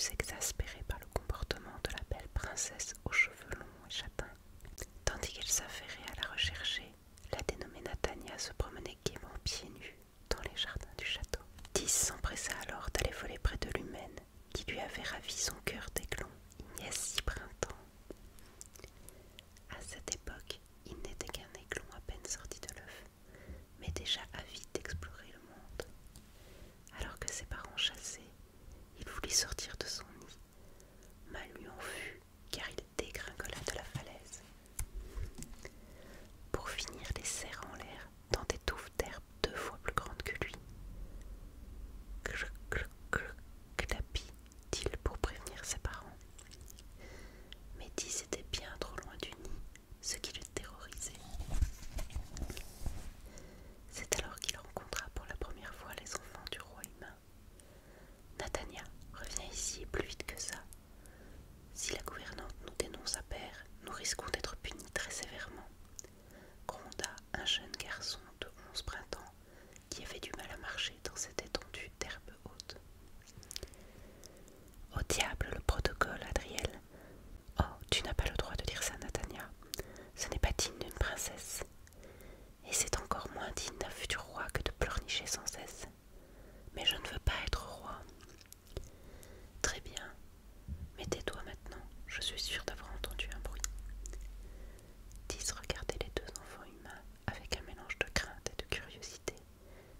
plus exaspérée par le comportement de la belle princesse aux cheveux longs et châtains. Tandis qu'il s'affairait à la rechercher, la dénommée Nathania se promenait gaiement pieds nus dans les jardins du château. Tis s'empressa alors d'aller voler près de l'humaine, qui lui avait ravi son cœur d'aiglon il y a 6 printemps. À cette époque, il n'était qu'un aiglon à peine sorti de l'œuf, mais déjà avide d'explorer le monde. Alors que ses parents chassaient, il voulut sortir de son nid. Mal lui en fut, car il dégringola de la falaise. Pour finir les serres en l'air dans des touffes d'herbe 2 fois plus grandes que lui. Cluc, cluc, cluc, clapit-il pour prévenir ses parents. Mais Tis était bien trop loin du nid, ce qui le terrorisait. C'est alors qu'il rencontra pour la première fois les enfants du roi humain. Nathania, reviens ici plus vite que ça. Si la gouvernante nous dénonce à père, nous risquons d'être punis très sévèrement, gronda un jeune garçon de 11 printemps qui avait du mal à marcher dans cette étendue d'herbe haute. Au diable le protocole, Adriel. Oh, tu n'as pas le droit de dire ça, Nathania. Ce n'est pas digne d'une princesse. Et c'est encore moins digne d'un futur roi que de pleurnicher sans cesse. Mais je ne veux pas être roi. Très bien, mais tais-toi maintenant, je suis sûre d'avoir entendu un bruit. Tis regardait les 2 enfants humains avec un mélange de crainte et de curiosité.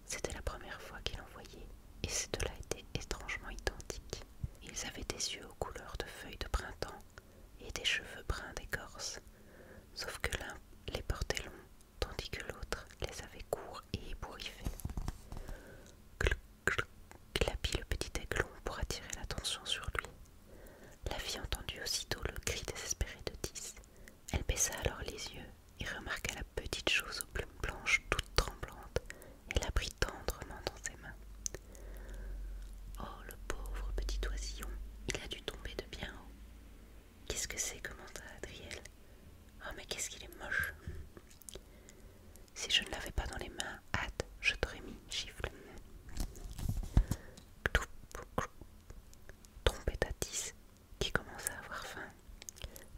C'était la première fois qu'il en voyait, et ces 2-là étaient étrangement identiques. Ils avaient des yeux aux couleurs de feuilles de printemps et des cheveux bruns d'écorce, sauf que l'un les portait longs, tandis que l'autre les avait courts et ébouriffés. Clouc, clouc, clapit le petit aiglon pour attirer l'attention sur lui. La fille entendit aussitôt le cri désespéré de Tis. Elle baissa alors les yeux et remarqua la petite chose aux plumes blanches toute tremblante et la prit tendrement dans ses mains. Oh, le pauvre petit oisillon, il a dû tomber de bien haut. Qu'est-ce que c'est, commenta Adriel. Oh, mais qu'est-ce qu'il est moche. Si je ne l'avais pas dans les mains, hâte, je t'aurais mis une gifle. Cloup, cloup, trompetta Tis, qui commença à avoir faim.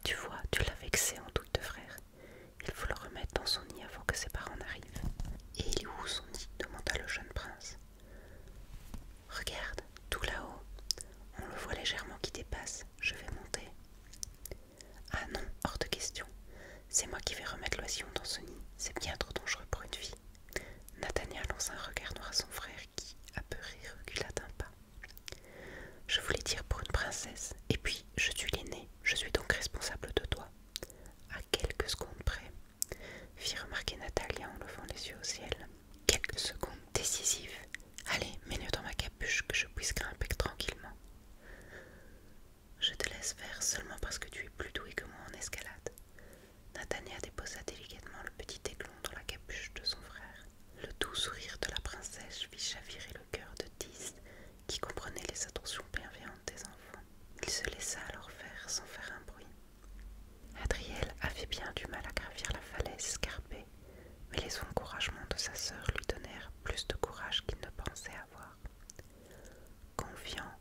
Tu vois, tu l'as vexé en douille de frère. Il faut le remettre dans son nid avant que ses parents n'arrivent. Et il est où son nid demanda le jeune prince. Regarde, tout là-haut. On le voit légèrement qui dépasse. Je vais monter. Ah non, hors de question. C'est moi qui vais remettre l'oisillon dans ce nid. C'est bien trop dangereux pour une fille. Nathania lança un regard noir à son frère qui, apeuré, recula d'un pas. Je voulais dire pour une princesse. Et puis, je suis l'aîné. Je suis donc responsable de toi. À quelques secondes près, fit remarquer Natalia en levant les yeux au ciel. Quelques secondes décisives. Allez, mets-le dans ma capuche que je puisse grimper tranquillement. Je te laisse faire seulement parce que tu es plus doué que moi en escalade. Nathania déposa délicatement le petit aiglon dans la capuche de son frère. Le doux sourire de la princesse fit chavirer le cœur de Tis, qui comprenait les attentions bienveillantes des enfants. Il se laissa alors faire sans faire un bruit. Adriel avait bien du mal à gravir la falaise escarpée, mais les encouragements de sa sœur lui donnèrent plus de courage qu'il ne pensait avoir. Confiant,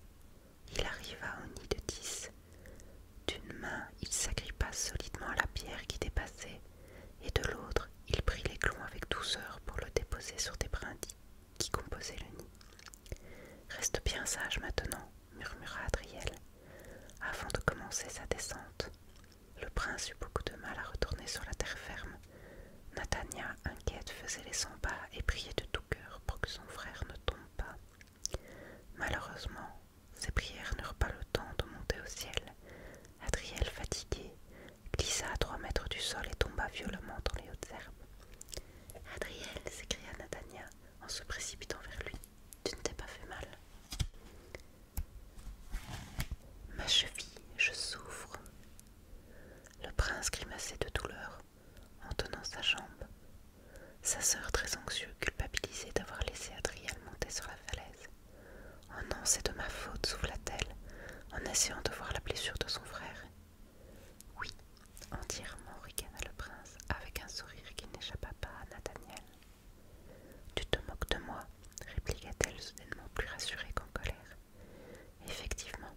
il arriva au nid de Tis. D'une main, il s'agrippa solidement à la pierre qui dépassait, et de l'autre, il prit l'aiglon avec douceur pour le déposer sur des brindilles qui composaient le nid. Reste bien sage maintenant, murmura Adriel, avant de commencer sa descente. Le prince eut beaucoup de mal à retourner sur la terre ferme. Nathania, inquiète, faisait les 100 pas et priait de tout cœur pour que son frère ne tombe pas. Malheureusement, ses prières n'eurent pas le temps de monter au ciel. Adriel, fatigué, glissa à 3 mètres du sol et tomba violemment dans les hautes herbes. Adriel, s'écria Nathania en se précipitant vers lui, tu ne t'es pas fait mal. Ma cheville, je souffre. Le prince grimaçait de douleur en tenant sa jambe. Sa sœur, très anxieuse, culpabilisait d'avoir laissé Adriel monter sur la falaise. « Oh non, c'est de ma faute, souffla-t-elle, en essayant de voir la blessure de son frère. « Oui, entièrement, ricana le prince, avec un sourire qui n'échappa pas à Nathaniel. « Tu te moques de moi, répliqua-t-elle soudainement plus rassurée qu'en colère. Effectivement,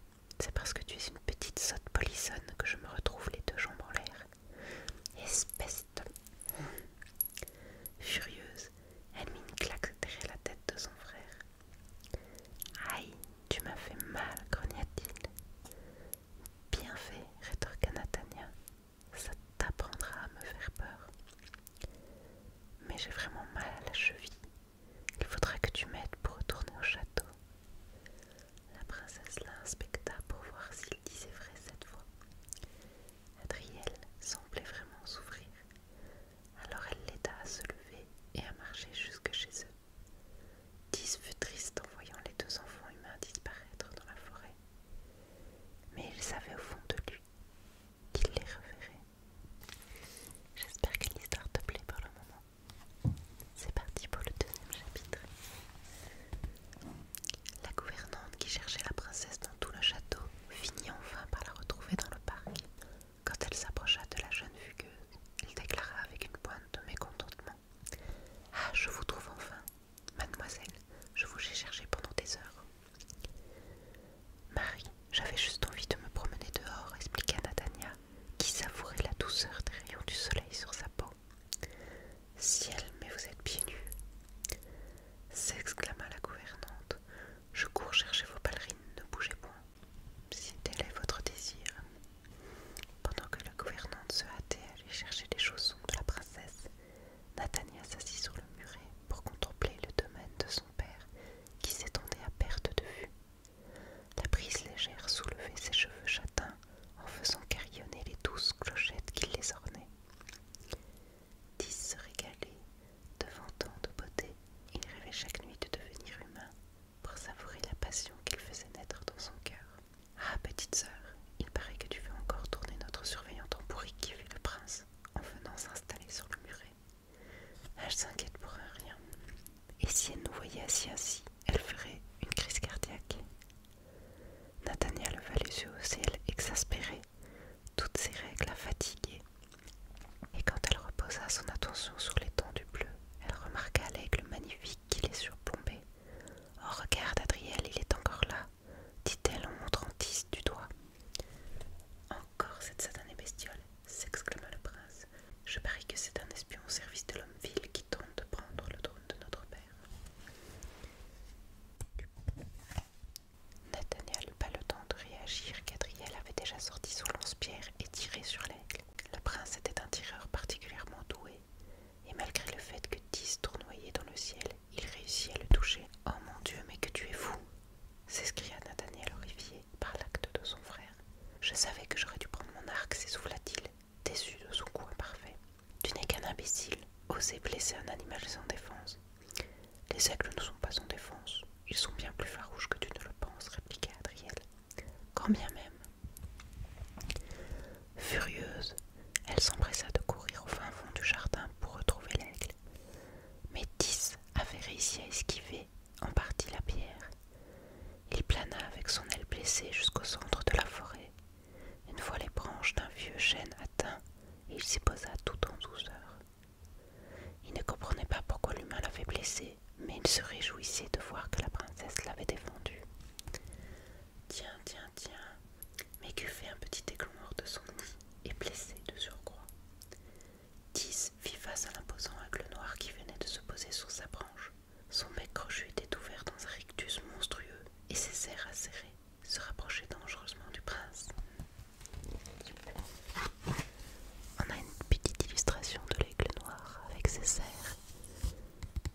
quand bien même. Furieuse, elle s'empressa de courir au fin fond du jardin pour retrouver l'aigle. Mais Tis avait réussi à esquiver en partie la pierre. Il plana avec son aile blessée jusqu'au centre de la forêt. Une fois les branches d'un vieux chêne atteints, il s'y posa tout en douceur. Il ne comprenait pas pourquoi l'humain l'avait blessé, mais il se réjouissait de voir que la princesse l'avait défendu. Tiens, tiens, tiens, mais que fait un petit aiglon hors de son nid et blessé de surcroît? Tis fit face à l'imposant aigle noir qui venait de se poser sur sa branche. Son bec crochu était ouvert dans un rictus monstrueux et ses airs acérés se rapprochaient dangereusement du prince. On a une petite illustration de l'aigle noir avec ses serres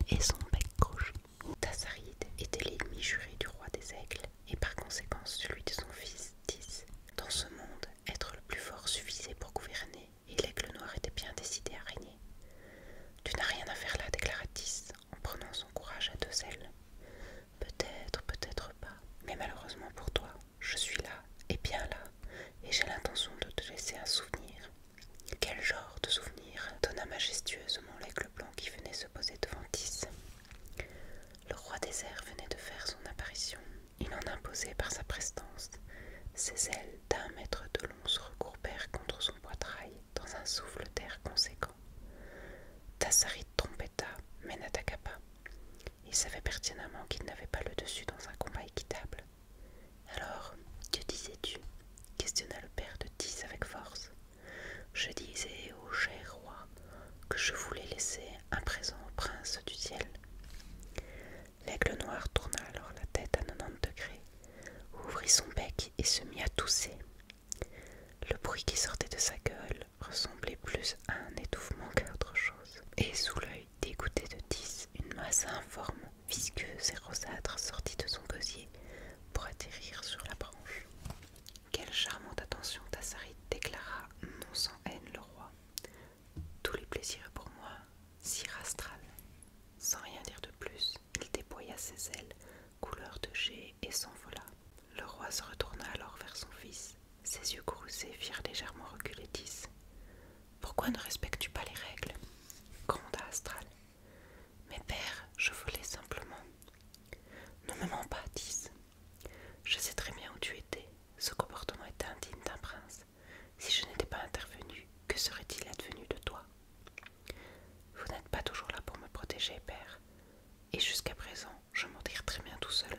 et son bec crochu. Tassarid était l'ennemi juré du roi des aigles et par conséquent celui de son fils Tis. Dans ce monde, être le plus fort suffisait pour gouverner et l'aigle noir était bien décidé à régner. Tu n'as rien à faire là, déclara Tis en prenant son courage à deux ailes. Peut-être, peut-être pas, mais malheureusement pour toi, je suis là et bien là et j'ai l'intention de te laisser un souvenir. Quel genre de souvenir? Donna majestueusement l'aigle blanc qui venait se poser devant Tis. Le roi des airs venait de faire son apparition. Il en imposait par sa prestance. Ses ailes d'1 mètre de long se recourbèrent contre son poitrail dans un souffle d'air conséquent. Tassarid trompetta, mais n'attaqua pas. Il savait pertinemment qu'il n'avait pas le dessus dans un combat équitable. Alors, que disais-tu? Questionna le père de Tis avec force. Je disais au cher roi que je voulais laisser un présent au prince du ciel. L'aigle noir tourna alors la tête à 90 degrés, ouvrit son bec et se mit à tousser. Le bruit qui sortait de sa gueule ressemblait plus à un étouffement qu'à autre chose. Et sous l'œil dégoûté de Tis, une masse informe, visqueuse et rosâtre sortit de son gosier pour atterrir sur la branche. Quelle charmante attention, Tassarid, déclara non sans haine le roi. Tous les plaisirs pour moi, sire astral. Sans rien dire de plus, il déploya ses ailes, couleur de jet, et s'envola. Le roi se retourna alors vers son fils. Ses yeux courroucés firent légèrement reculer Tis. « Pourquoi ne respectes-tu pas les règles » gronda Astral. « Mais père, je volais simplement. » Ne me mens pas, Tis. Je sais très bien où tu étais. Ce comportement était indigne d'un prince. Si je n'étais pas intervenu, que serait-il advenu de toi? Vous n'êtes pas toujours là pour me protéger, père. Et jusqu'à présent, je m'en tire très bien tout seul.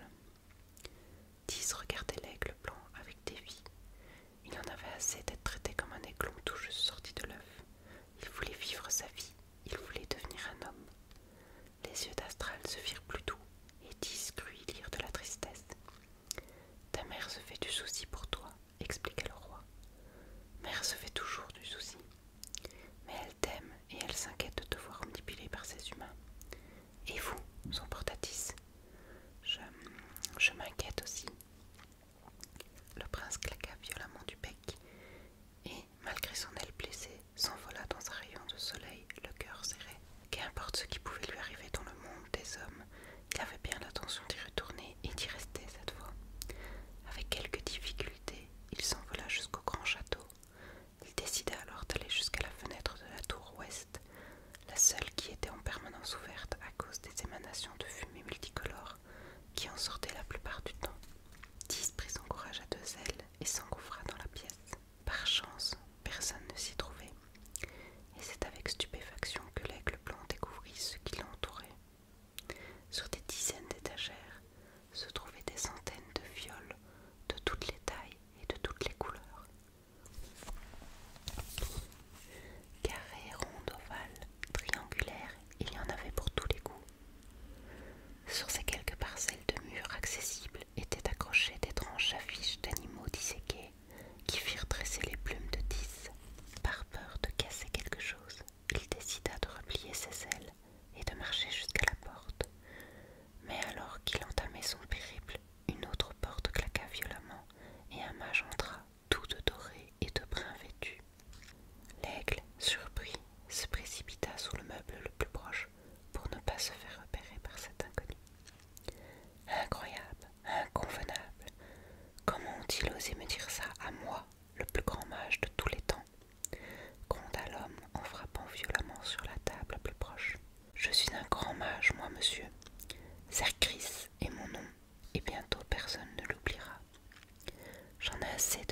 Tis regardait l'aigle blanc avec défi. Il en avait assez d'être traité comme un aiglon tout juste sorti de l'œuf. Il voulait vivre sa vie, il voulait devenir un homme. Les yeux d'Astral se firent plus doux, et Tis crut y lire de la tristesse. Ta mère se fait du souci pour toi, expliqua le roi. Mère se fait toujours du souci. Mais elle t'aime et elle s'inquiète de te voir omnipulé par ces humains. Et vous, s'emporta Tis. Je m'inquiète aussi. Le prince claqua violemment du bec et, malgré son aile blessée, s'envola dans un rayon de soleil, le cœur serré. Qu'importe ce qui pouvait lui arriver dans le monde des hommes, il avait bien l'intention d'y retourner et d'y rester cette fois. Avec quelques difficultés, a-t-il osé me dire ça à moi, le plus grand mage de tous les temps? Gronda l'homme en frappant violemment sur la table plus proche. Je suis un grand mage, moi, monsieur. Zercris est mon nom, et bientôt personne ne l'oubliera. J'en ai assez